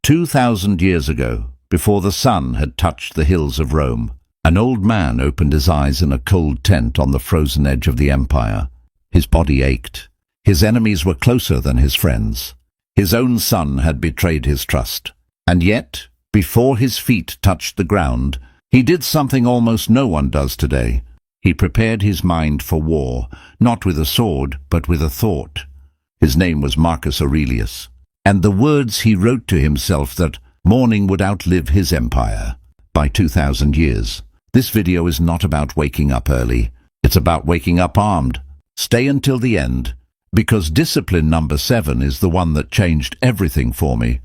2,000 years ago, before the sun had touched the hills of Rome, an old man opened his eyes in a cold tent on the frozen edge of the empire. His body ached. His enemies were closer than his friends. His own son had betrayed his trust. And yet, before his feet touched the ground, he did something almost no one does today. He prepared his mind for war, not with a sword, but with a thought. His name was Marcus Aurelius, and the words he wrote to himself that morning would outlive his empire by 2,000 years. This video is not about waking up early. It's about waking up armed. Stay until the end, because discipline number 7 is the one that changed everything for me.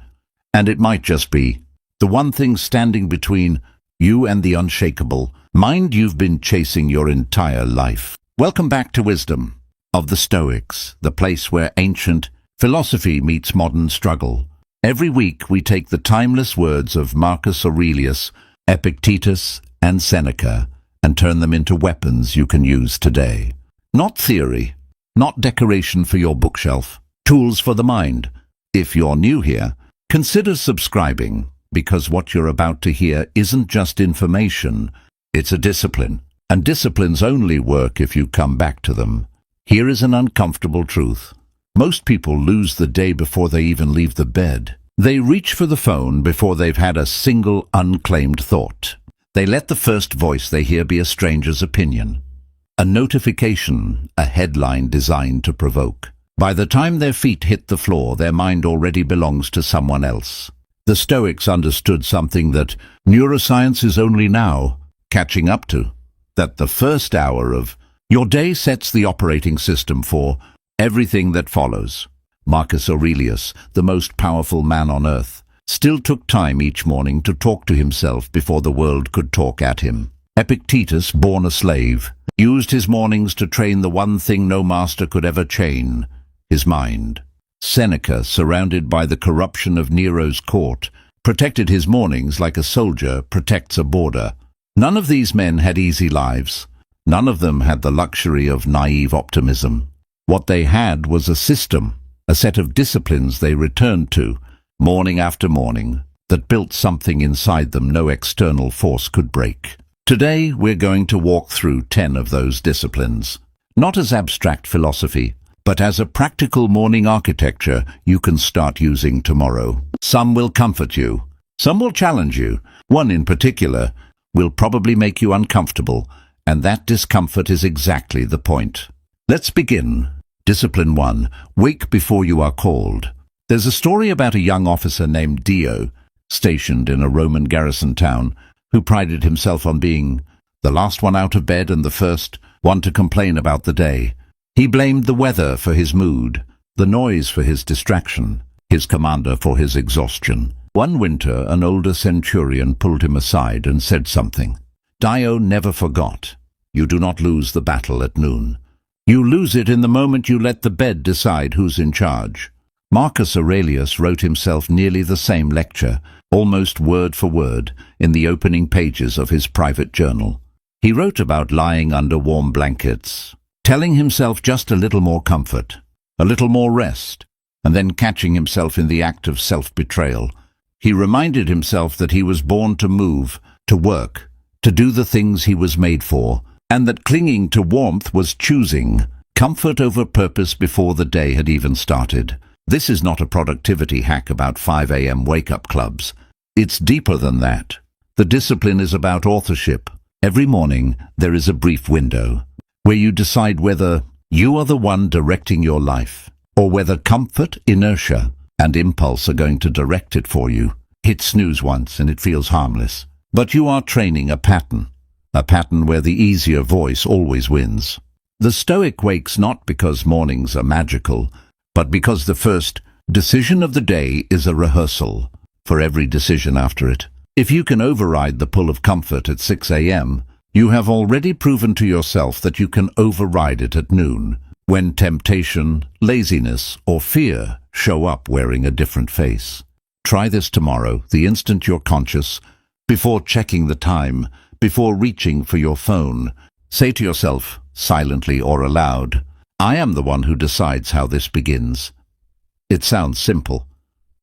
And it might just be the one thing standing between you and the unshakable mind you've been chasing your entire life. Welcome back to Wisdom of the Stoics, the place where ancient philosophy meets modern struggle. Every week we take the timeless words of Marcus Aurelius, Epictetus, and Seneca and turn them into weapons you can use today. Not theory, not decoration for your bookshelf, tools for the mind. If you're new here, consider subscribing, because what you're about to hear isn't just information, it's a discipline. And disciplines only work if you come back to them. Here is an uncomfortable truth. Most people lose the day before they even leave the bed. They reach for the phone before they've had a single unclaimed thought. They let the first voice they hear be a stranger's opinion. A notification, a headline designed to provoke. By the time their feet hit the floor, their mind already belongs to someone else. The Stoics understood something that neuroscience is only now catching up to. That the first hour of your day sets the operating system for everything that follows. Marcus Aurelius, the most powerful man on earth, still took time each morning to talk to himself before the world could talk at him. Epictetus, born a slave, used his mornings to train the one thing no master could ever chain, his mind. Seneca, surrounded by the corruption of Nero's court, protected his mornings like a soldier protects a border. None of these men had easy lives. None of them had the luxury of naive optimism. What they had was a system, a set of disciplines they returned to, morning after morning, that built something inside them no external force could break. Today, we're going to walk through 10 of those disciplines, not as abstract philosophy, but as a practical morning architecture you can start using tomorrow. Some will comfort you. Some will challenge you. One in particular will probably make you uncomfortable, and that discomfort is exactly the point. Let's begin. Discipline 1. Wake before you are called. There's a story about a young officer named Dio, stationed in a Roman garrison town, who prided himself on being the last one out of bed and the first one to complain about the day. He blamed the weather for his mood, the noise for his distraction, his commander for his exhaustion. One winter, an older centurion pulled him aside and said something. Dio never forgot. You do not lose the battle at noon. You lose it in the moment you let the bed decide who's in charge. Marcus Aurelius wrote himself nearly the same lecture, almost word for word, in the opening pages of his private journal. He wrote about lying under warm blankets, telling himself just a little more comfort, a little more rest, and then catching himself in the act of self-betrayal. He reminded himself that he was born to move, to work, to do the things he was made for, and that clinging to warmth was choosing comfort over purpose before the day had even started. This is not a productivity hack about 5 a.m. wake-up clubs. It's deeper than that. The discipline is about authorship. Every morning there is a brief window where you decide whether you are the one directing your life, or whether comfort, inertia, and impulse are going to direct it for you. Hit snooze once and it feels harmless. But you are training a pattern where the easier voice always wins. The Stoic wakes not because mornings are magical, but because the first decision of the day is a rehearsal for every decision after it. If you can override the pull of comfort at 6 a.m., you have already proven to yourself that you can override it at noon, when temptation, laziness, or fear show up wearing a different face. Try this tomorrow, the instant you're conscious, before checking the time, before reaching for your phone. Say to yourself, silently or aloud, I am the one who decides how this begins. It sounds simple.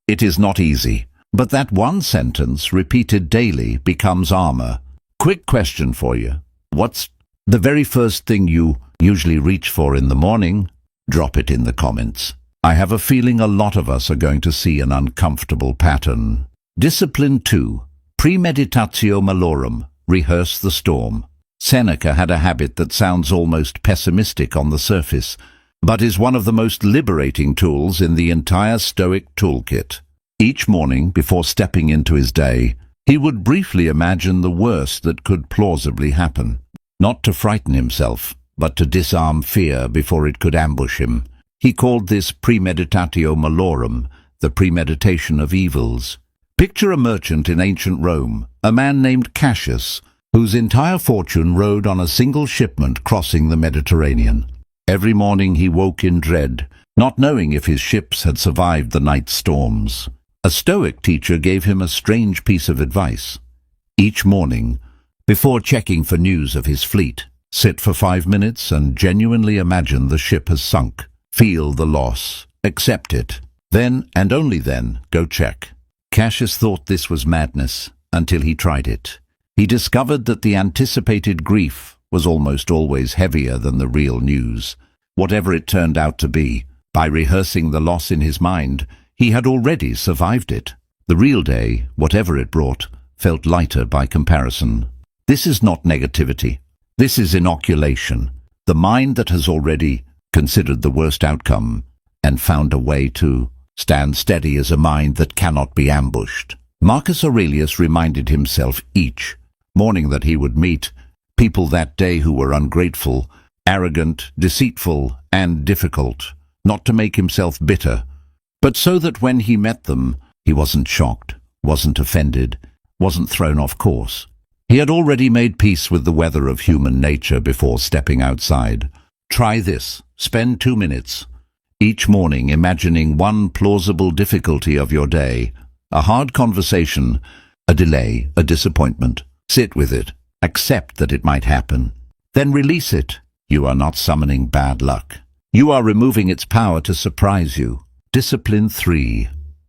It is not easy. But that one sentence, repeated daily, becomes armor. Quick question for you. What's the very first thing you usually reach for in the morning? Drop it in the comments. I have a feeling a lot of us are going to see an uncomfortable pattern. Discipline 2. Premeditatio malorum. Rehearse the storm. Seneca had a habit that sounds almost pessimistic on the surface, but is one of the most liberating tools in the entire Stoic toolkit. Each morning, before stepping into his day, he would briefly imagine the worst that could plausibly happen. Not to frighten himself, but to disarm fear before it could ambush him. He called this premeditatio malorum, the premeditation of evils. Picture a merchant in ancient Rome, a man named Cassius, whose entire fortune rode on a single shipment crossing the Mediterranean. Every morning he woke in dread, not knowing if his ships had survived the night's storms. A Stoic teacher gave him a strange piece of advice. Each morning, before checking for news of his fleet, sit for 5 minutes and genuinely imagine the ship has sunk. Feel the loss. Accept it. Then, and only then, go check. Cassius thought this was madness until he tried it. He discovered that the anticipated grief was almost always heavier than the real news. Whatever it turned out to be, by rehearsing the loss in his mind, he had already survived it. The real day, whatever it brought, felt lighter by comparison. This is not negativity. This is inoculation. The mind that has already considered the worst outcome and found a way to stand steady as a mind that cannot be ambushed. Marcus Aurelius reminded himself each morning that he would meet people that day who were ungrateful, arrogant, deceitful, and difficult, not to make himself bitter, but so that when he met them, he wasn't shocked, wasn't offended, wasn't thrown off course. He had already made peace with the weather of human nature before stepping outside. Try this. Spend 2 minutes each morning imagining one plausible difficulty of your day, a hard conversation, a delay, a disappointment. Sit with it. Accept that it might happen. Then release it. You are not summoning bad luck. You are removing its power to surprise you. Discipline 3.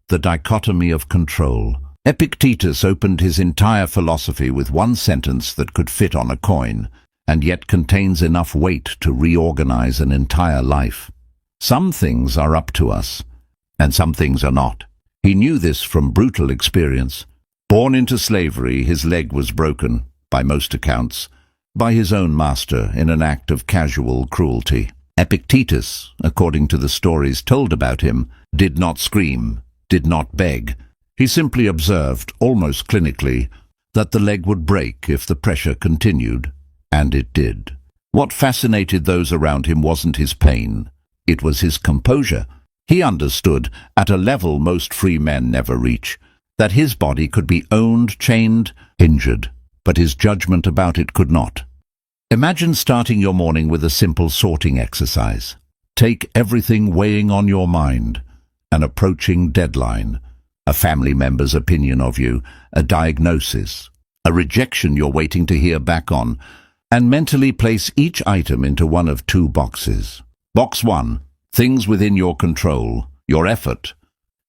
The dichotomy of control. Epictetus opened his entire philosophy with one sentence that could fit on a coin, and yet contains enough weight to reorganize an entire life. Some things are up to us, and some things are not. He knew this from brutal experience. Born into slavery, his leg was broken, by most accounts, by his own master in an act of casual cruelty. Epictetus, according to the stories told about him, did not scream, did not beg. He simply observed, almost clinically, that the leg would break if the pressure continued, and it did. What fascinated those around him wasn't his pain, it was his composure. He understood, at a level most free men never reach, that his body could be owned, chained, injured, but his judgment about it could not. Imagine starting your morning with a simple sorting exercise. Take everything weighing on your mind, an approaching deadline, a family member's opinion of you, a diagnosis, a rejection you're waiting to hear back on, and mentally place each item into one of 2 boxes. Box 1, things within your control, your effort,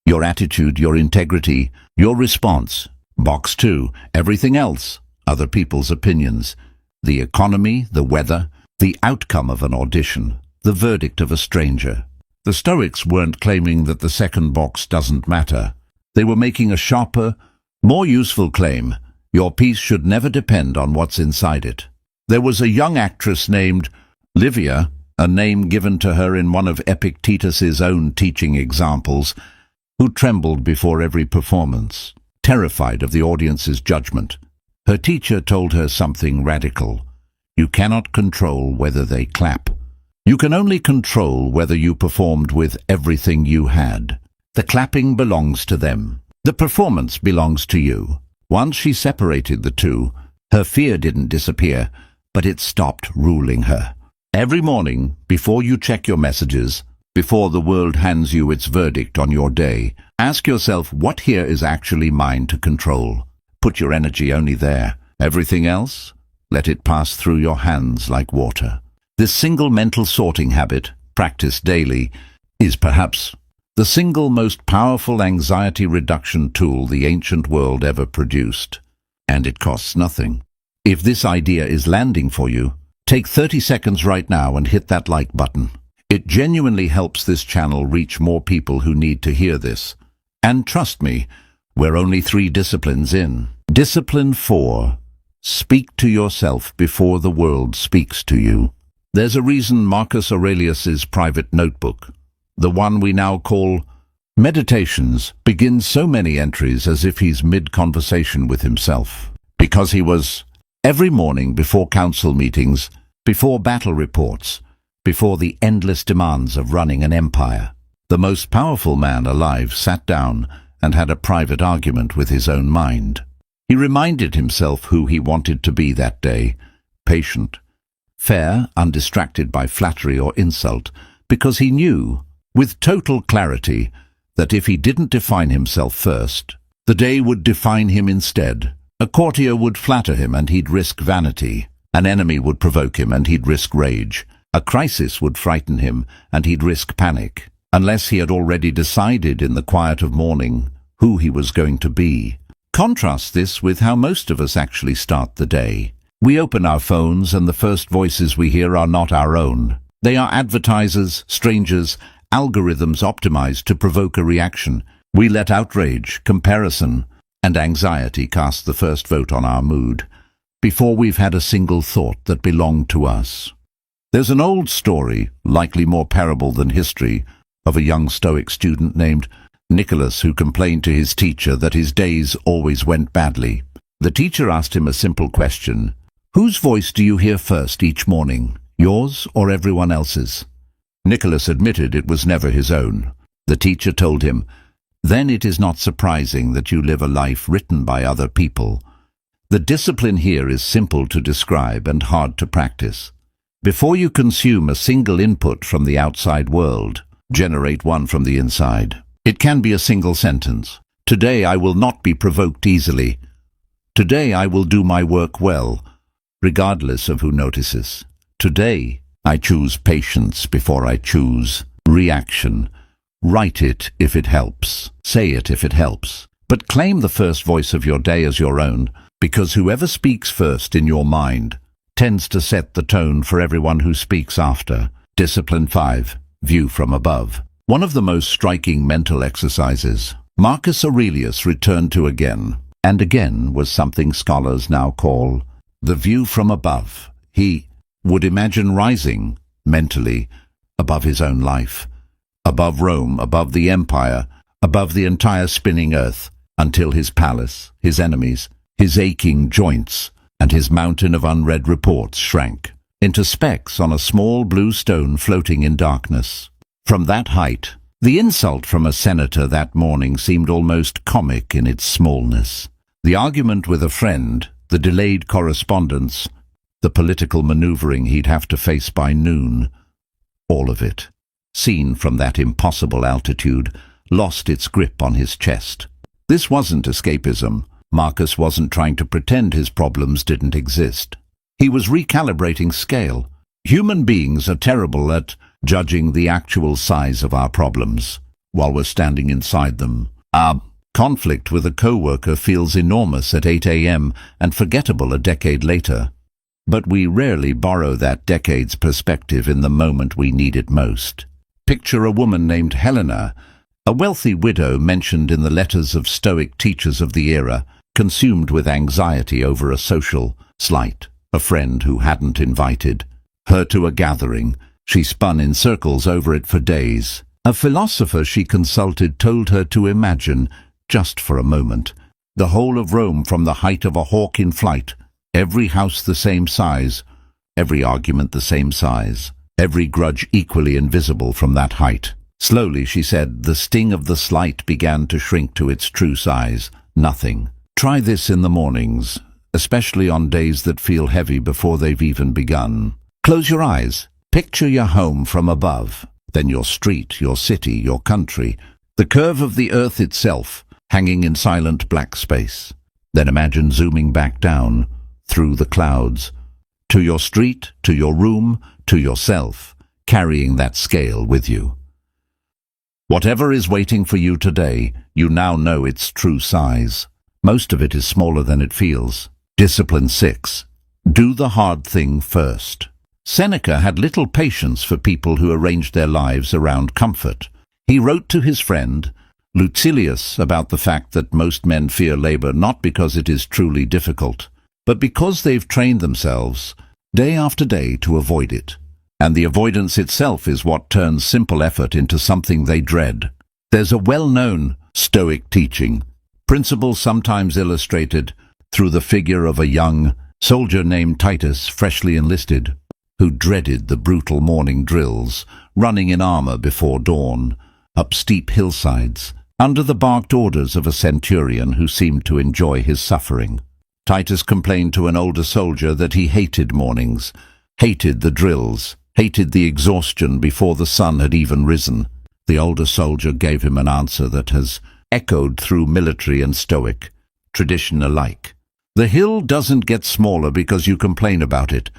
your attitude, your integrity, your response. Box 2, everything else, other people's opinions, the economy, the weather, the outcome of an audition, the verdict of a stranger. The Stoics weren't claiming that the second box doesn't matter. They were making a sharper, more useful claim. Your peace should never depend on what's inside it. There was a young actress named Livia, a name given to her in one of Epictetus's own teaching examples, who trembled before every performance, terrified of the audience's judgment. Her teacher told her something radical. You cannot control whether they clap. You can only control whether you performed with everything you had. The clapping belongs to them. The performance belongs to you. Once she separated the two, her fear didn't disappear, but it stopped ruling her. Every morning, before you check your messages, before the world hands you its verdict on your day, ask yourself what here is actually mine to control. Put your energy only there. Everything else, let it pass through your hands like water. This single mental sorting habit, practiced daily, is perhaps the single most powerful anxiety reduction tool the ancient world ever produced. And it costs nothing. If this idea is landing for you, take 30 seconds right now and hit that like button. It genuinely helps this channel reach more people who need to hear this. And trust me, we're only 3 disciplines in. Discipline 4. Speak to yourself before the world speaks to you. There's a reason Marcus Aurelius's private notebook, the one we now call Meditations, begins so many entries as if he's mid-conversation with himself. Because he was, every morning before council meetings, before battle reports, before the endless demands of running an empire, the most powerful man alive sat down and had a private argument with his own mind. He reminded himself who he wanted to be that day: patient, fair, undistracted by flattery or insult, because he knew, with total clarity, that if he didn't define himself first, the day would define him instead. A courtier would flatter him and he'd risk vanity. An enemy would provoke him and he'd risk rage. A crisis would frighten him and he'd risk panic, unless he had already decided in the quiet of morning who he was going to be. Contrast this with how most of us actually start the day. We open our phones and the first voices we hear are not our own. They are advertisers, strangers, algorithms optimized to provoke a reaction. We let outrage, comparison, and anxiety cast the first vote on our mood, before we've had a single thought that belonged to us. There's an old story, likely more parable than history, of a young Stoic student named Nicholas who complained to his teacher that his days always went badly. The teacher asked him a simple question: whose voice do you hear first each morning, yours or everyone else's? Nicholas admitted it was never his own. The teacher told him, then it is not surprising that you live a life written by other people. The discipline here is simple to describe and hard to practice. Before you consume a single input from the outside world, generate one from the inside. It can be a single sentence. Today I will not be provoked easily. Today I will do my work well, regardless of who notices. Today I choose patience before I choose reaction. Write it if it helps. Say it if it helps. But claim the first voice of your day as your own, because whoever speaks first in your mind tends to set the tone for everyone who speaks after. Discipline 5. View from above. One of the most striking mental exercises Marcus Aurelius returned to again and again was something scholars now call the view from above. He would imagine rising, mentally, above his own life, above Rome, above the empire, above the entire spinning earth, until his palace, his enemies, his aching joints, and his mountain of unread reports shrank into specks on a small blue stone floating in darkness. From that height, the insult from a senator that morning seemed almost comic in its smallness. The argument with a friend, the delayed correspondence, the political maneuvering he'd have to face by noon, all of it, seen from that impossible altitude, lost its grip on his chest. This wasn't escapism. Marcus wasn't trying to pretend his problems didn't exist. He was recalibrating scale. Human beings are terrible at judging the actual size of our problems while we're standing inside them. Our conflict with a coworker feels enormous at 8 a.m. and forgettable a decade later. But we rarely borrow that decade's perspective in the moment we need it most. Picture a woman named Helena, a wealthy widow mentioned in the letters of Stoic teachers of the era, consumed with anxiety over a social slight. A friend who hadn't invited her to a gathering. She spun in circles over it for days. A philosopher she consulted told her to imagine, just for a moment, the whole of Rome from the height of a hawk in flight, every house the same size, every argument the same size, every grudge equally invisible from that height. Slowly, she said, the sting of the slight began to shrink to its true size. Nothing. Try this in the mornings, especially on days that feel heavy before they've even begun. Close your eyes. Picture your home from above, then your street, your city, your country, the curve of the earth itself, hanging in silent black space. Then imagine zooming back down, through the clouds, to your street, to your room, to yourself, carrying that scale with you. Whatever is waiting for you today, you now know its true size. Most of it is smaller than it feels. Discipline 6. Do the hard thing first. Seneca had little patience for people who arranged their lives around comfort. He wrote to his friend, Lucilius, about the fact that most men fear labor not because it is truly difficult, but because they've trained themselves, day after day, to avoid it. And the avoidance itself is what turns simple effort into something they dread. There's a well-known Stoic teaching, principle sometimes illustrated through the figure of a young soldier named Titus, freshly enlisted, who dreaded the brutal morning drills, running in armor before dawn, up steep hillsides, under the barked orders of a centurion who seemed to enjoy his suffering. Titus complained to an older soldier that he hated mornings, hated the drills, hated the exhaustion before the sun had even risen. The older soldier gave him an answer that has echoed through military and Stoic tradition alike. The hill doesn't get smaller because you complain about it,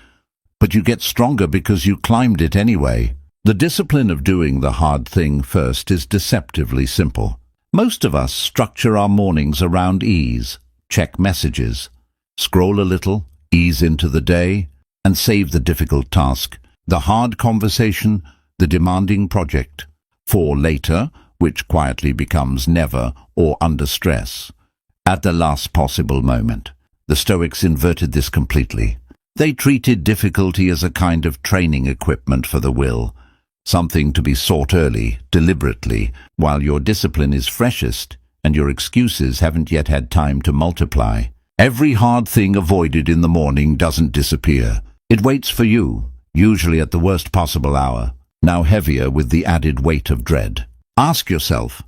but you get stronger because you climbed it anyway. The discipline of doing the hard thing first is deceptively simple. Most of us structure our mornings around ease, check messages, scroll a little, ease into the day, and save the difficult task, the hard conversation, the demanding project, for later, which quietly becomes never or under stress, at the last possible moment. The Stoics inverted this completely. They treated difficulty as a kind of training equipment for the will, something to be sought early, deliberately, while your discipline is freshest and your excuses haven't yet had time to multiply. Every hard thing avoided in the morning doesn't disappear. It waits for you, usually at the worst possible hour, now heavier with the added weight of dread. Ask yourself,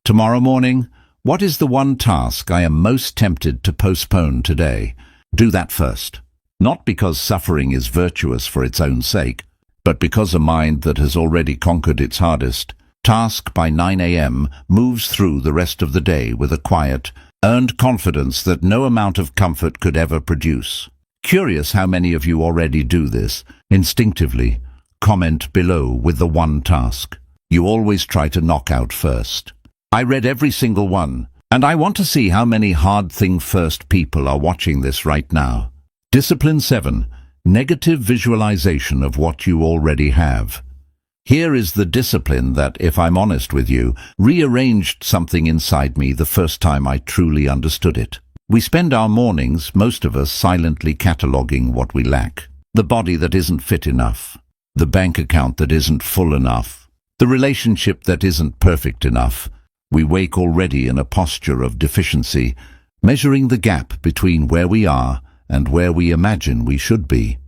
tomorrow morning, what is the one task I am most tempted to postpone today? Do that first. Not because suffering is virtuous for its own sake, but because a mind that has already conquered its hardest task by 9 a.m. moves through the rest of the day with a quiet, earned confidence that no amount of comfort could ever produce. Curious how many of you already do this, instinctively. Comment below with the one task you always try to knock out first. I read every single one, and I want to see how many hard thing first people are watching this right now. Discipline 7. Negative visualization of what you already have. Here is the discipline that, if I'm honest with you, rearranged something inside me the first time I truly understood it. We spend our mornings, most of us, silently cataloging what we lack. The body that isn't fit enough, the bank account that isn't full enough, the relationship that isn't perfect enough. We wake already in a posture of deficiency, measuring the gap between where we are and where we imagine we should be.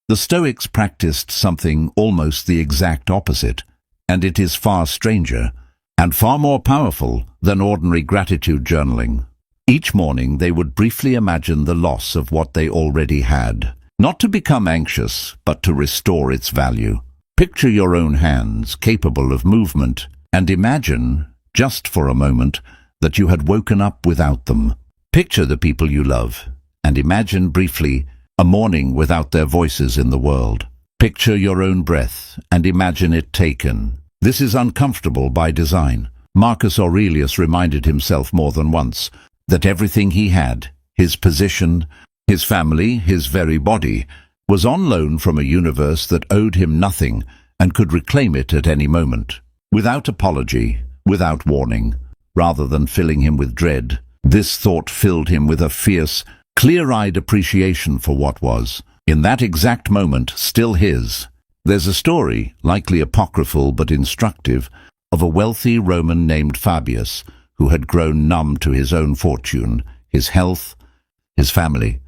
The Stoics practiced something almost the exact opposite, and it is far stranger and far more powerful than ordinary gratitude journaling. Each morning they would briefly imagine the loss of what they already had, not to become anxious, but to restore its value. Picture your own hands capable of movement, and imagine, just for a moment, that you had woken up without them. Picture the people you love, and imagine briefly a morning without their voices in the world. Picture your own breath, and imagine it taken. This is uncomfortable by design. Marcus Aurelius reminded himself more than once that everything he had, his position, his family, his very body, was on loan from a universe that owed him nothing and could reclaim it at any moment. Without apology, without warning, rather than filling him with dread, this thought filled him with a fierce, clear-eyed appreciation for what was, in that exact moment, still his. There's a story, likely apocryphal but instructive, of a wealthy Roman named Fabius, who had grown numb to his own fortune, his health, his family,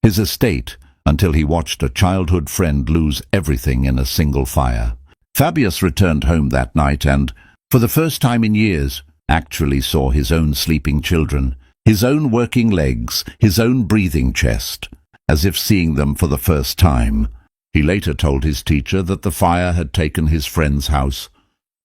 his estate, until he watched a childhood friend lose everything in a single fire. Fabius returned home that night and, for the first time in years, actually saw his own sleeping children, his own working legs, his own breathing chest, as if seeing them for the first time. He later told his teacher that the fire had taken his friend's house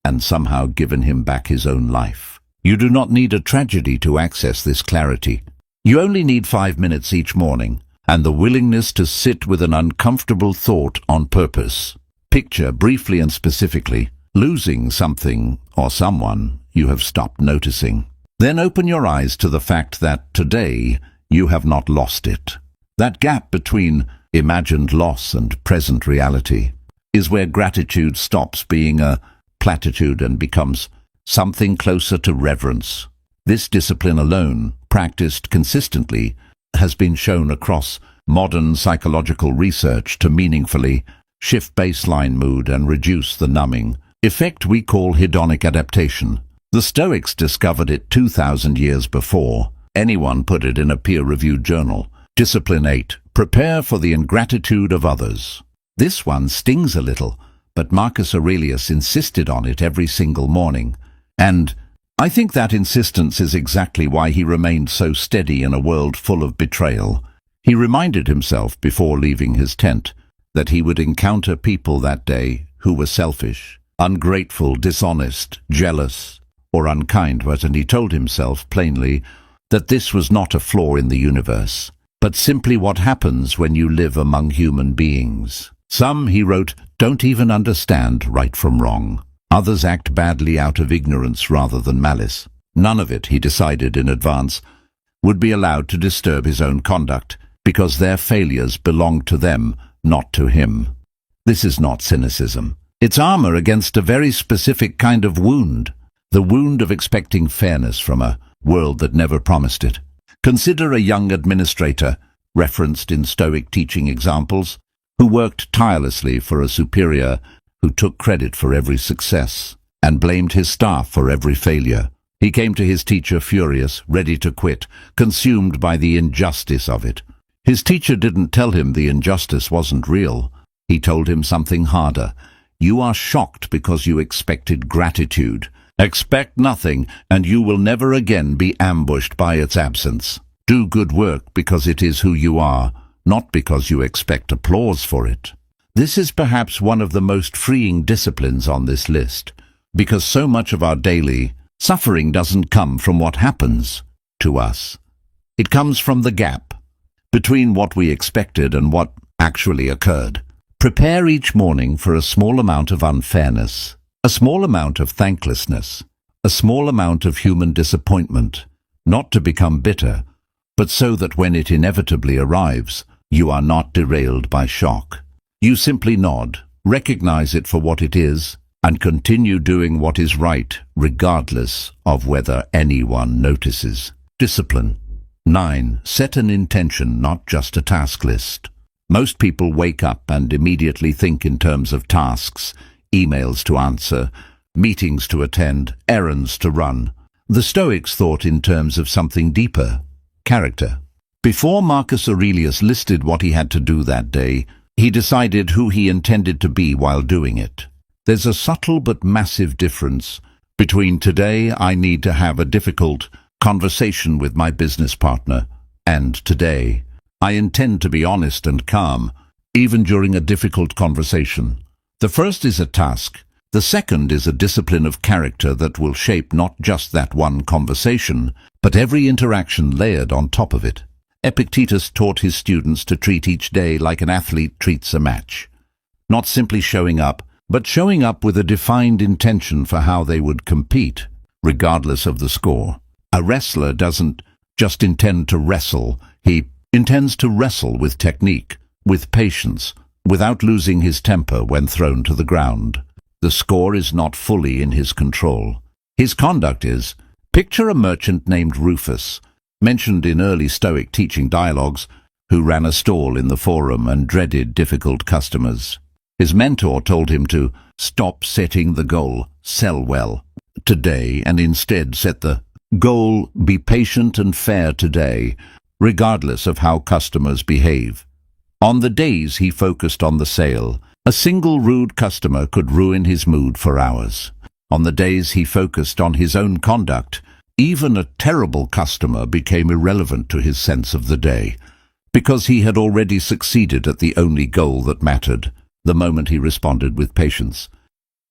and somehow given him back his own life. You do not need a tragedy to access this clarity. You only need 5 minutes each morning, and the willingness to sit with an uncomfortable thought on purpose. Picture, briefly and specifically, losing something or someone you have stopped noticing. Then open your eyes to the fact that today you have not lost it. That gap between imagined loss and present reality is where gratitude stops being a platitude and becomes something closer to reverence. This discipline alone, practiced consistently, has been shown across modern psychological research to meaningfully shift baseline mood and reduce the numbing effect we call hedonic adaptation. The Stoics discovered it 2,000 years before anyone put it in a peer-reviewed journal. Discipline 8. Prepare for the ingratitude of others. This one stings a little, but Marcus Aurelius insisted on it every single morning. And I think that insistence is exactly why he remained so steady in a world full of betrayal. He reminded himself before leaving his tent that he would encounter people that day who were selfish, ungrateful, dishonest, jealous, or unkind, and he told himself plainly that this was not a flaw in the universe, but simply what happens when you live among human beings. Some, he wrote, don't even understand right from wrong. Others act badly out of ignorance rather than malice. None of it, he decided in advance, would be allowed to disturb his own conduct, because their failures belonged to them, not to him. This is not cynicism. It's armor against a very specific kind of wound, the wound of expecting fairness from a world that never promised it. Consider a young administrator, referenced in Stoic teaching examples, who worked tirelessly for a superior who took credit for every success and blamed his staff for every failure. He came to his teacher furious, ready to quit, consumed by the injustice of it. His teacher didn't tell him the injustice wasn't real. He told him something harder. You are shocked because you expected gratitude. Expect nothing, and you will never again be ambushed by its absence. Do good work because it is who you are, not because you expect applause for it. This is perhaps one of the most freeing disciplines on this list, because so much of our daily suffering doesn't come from what happens to us. It comes from the gap between what we expected and what actually occurred. Prepare each morning for a small amount of unfairness, a small amount of thanklessness, a small amount of human disappointment, not to become bitter, but so that when it inevitably arrives, you are not derailed by shock. You simply nod, recognize it for what it is, and continue doing what is right, regardless of whether anyone notices. Discipline. 9. Set an intention, not just a task list. Most people wake up and immediately think in terms of tasks, emails to answer, meetings to attend, errands to run. The Stoics thought in terms of something deeper, character. Before Marcus Aurelius listed what he had to do that day, he decided who he intended to be while doing it. There's a subtle but massive difference between today I need to have a difficult conversation with my business partner and today I intend to be honest and calm, even during a difficult conversation. The first is a task. The second is a discipline of character that will shape not just that one conversation, but every interaction layered on top of it. Epictetus taught his students to treat each day like an athlete treats a match. Not simply showing up, but showing up with a defined intention for how they would compete, regardless of the score. A wrestler doesn't just intend to wrestle, he intends to wrestle with technique, with patience, without losing his temper when thrown to the ground. The score is not fully in his control. His conduct is. Picture a merchant named Rufus, mentioned in early Stoic teaching dialogues, who ran a stall in the forum and dreaded difficult customers. His mentor told him to stop setting the goal, sell well, today, and instead set the goal, be patient and fair today, regardless of how customers behave. On the days he focused on the sale, a single rude customer could ruin his mood for hours. On the days he focused on his own conduct, even a terrible customer became irrelevant to his sense of the day, because he had already succeeded at the only goal that mattered, the moment he responded with patience.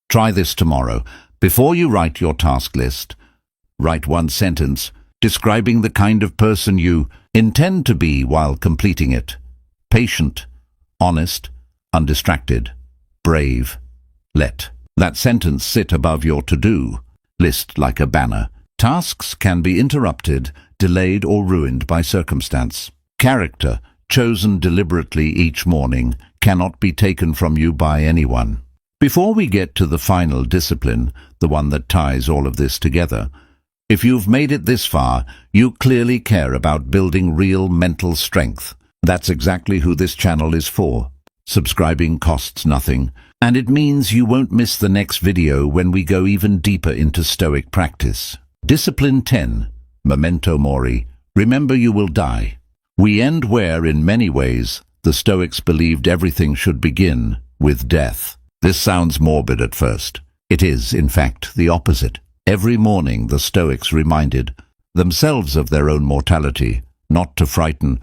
Try this tomorrow. Before you write your task list, write one sentence describing the kind of person you intend to be while completing it. Patient, honest, undistracted, brave. Let That sentence sit above your to-do list like a banner. Tasks can be interrupted, delayed or ruined by circumstance. Character, chosen deliberately each morning, cannot be taken from you by anyone. Before we get to the final discipline, the one that ties all of this together, if you've made it this far, you clearly care about building real mental strength. That's exactly who this channel is for. Subscribing costs nothing, and it means you won't miss the next video when we go even deeper into Stoic practice. Discipline 10. Memento mori. Remember you will die. We end where, in many ways, the Stoics believed everything should begin, with death. This sounds morbid at first. It is, in fact, the opposite. Every morning the Stoics reminded themselves of their own mortality, not to frighten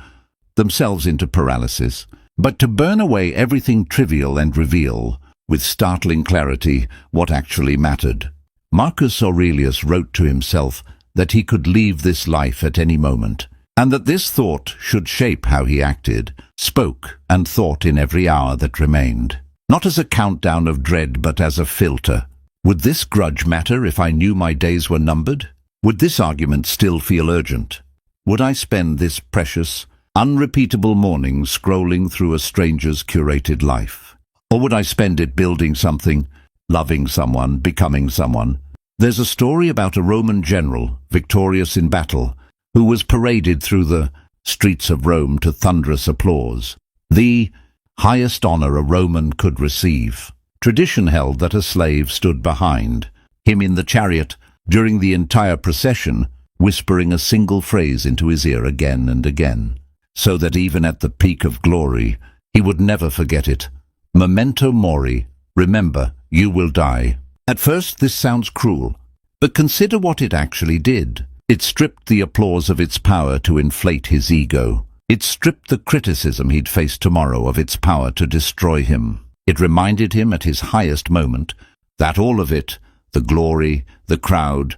themselves into paralysis, but to burn away everything trivial and reveal, with startling clarity, what actually mattered. Marcus Aurelius wrote to himself that he could leave this life at any moment, and that this thought should shape how he acted, spoke, and thought in every hour that remained. Not as a countdown of dread, but as a filter. Would this grudge matter if I knew my days were numbered? Would this argument still feel urgent? Would I spend this precious, unrepeatable morning scrolling through a stranger's curated life? Or would I spend it building something, loving someone, becoming someone? There's a story about a Roman general, victorious in battle, who was paraded through the streets of Rome to thunderous applause, the highest honor a Roman could receive. Tradition held that a slave stood behind him in the chariot during the entire procession, whispering a single phrase into his ear again and again, so that even at the peak of glory, he would never forget it. Memento mori, remember, you will die. At first this sounds cruel, but consider what it actually did. It stripped the applause of its power to inflate his ego. It stripped the criticism he'd face tomorrow of its power to destroy him. It reminded him at his highest moment that all of it, the glory, the crowd,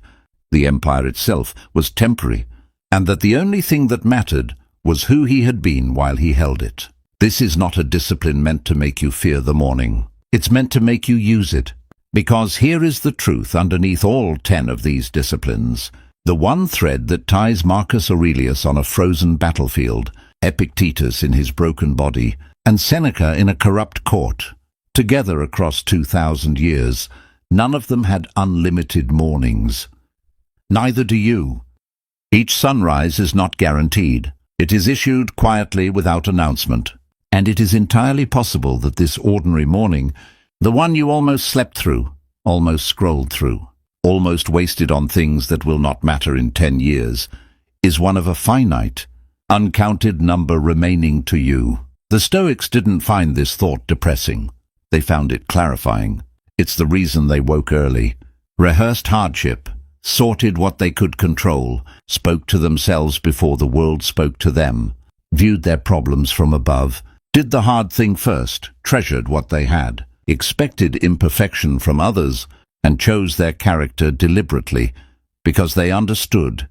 the empire itself, was temporary, and that the only thing that mattered was who he had been while he held it. This is not a discipline meant to make you fear the morning. It's meant to make you use it. Because here is the truth underneath all 10 of these disciplines. The one thread that ties Marcus Aurelius on a frozen battlefield, Epictetus in his broken body, and Seneca in a corrupt court, together across 2,000 years. None of them had unlimited mornings. Neither do you. Each sunrise is not guaranteed. It is issued quietly without announcement. And it is entirely possible that this ordinary morning, the one you almost slept through, almost scrolled through, almost wasted on things that will not matter in 10 years, is one of a finite, uncounted number remaining to you. The Stoics didn't find this thought depressing. They found it clarifying. It's the reason they woke early, rehearsed hardship, sorted what they could control, spoke to themselves before the world spoke to them, viewed their problems from above, did the hard thing first, treasured what they had, expected imperfection from others, and chose their character deliberately, because they understood,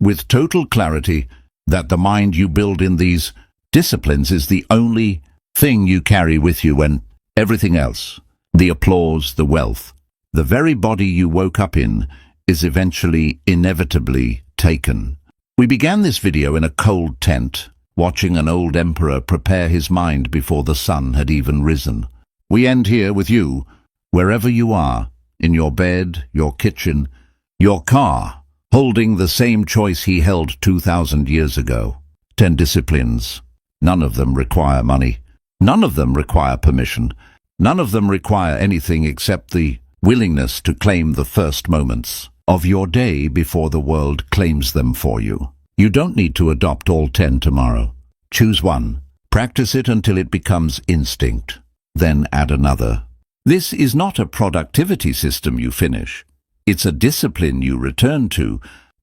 with total clarity, that the mind you build in these disciplines is the only thing you carry with you when everything else, the applause, the wealth, the very body you woke up in, is eventually, inevitably taken. We began this video in a cold tent, watching an old emperor prepare his mind before the sun had even risen. We end here with you, wherever you are, in your bed, your kitchen, your car, holding the same choice he held 2,000 years ago. 10 disciplines. None of them require money. None of them require permission. None of them require anything except the willingness to claim the first moments of your day before the world claims them for you. You don't need to adopt all 10 tomorrow. Choose one. Practice it until it becomes instinct. Then add another. This is not a productivity system you finish. It's a discipline you return to,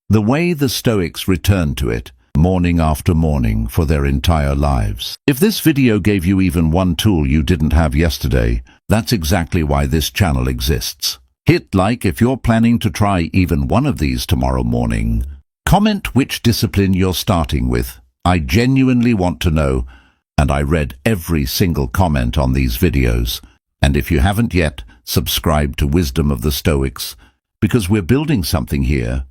the way the Stoics returned to it, morning after morning for their entire lives. If this video gave you even one tool you didn't have yesterday, that's exactly why this channel exists. Hit like if you're planning to try even one of these tomorrow morning. Comment which discipline you're starting with. I genuinely want to know, and I read every single comment on these videos. And if you haven't yet, subscribe to wisdom of the Stoics, because we're building something here.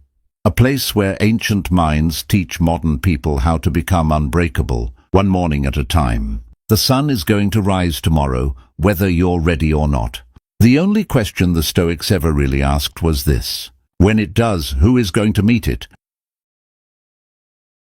A place where ancient minds teach modern people how to become unbreakable, one morning at a time. The sun is going to rise tomorrow, whether you're ready or not. The only question the Stoics ever really asked was this: when it does, who is going to meet it?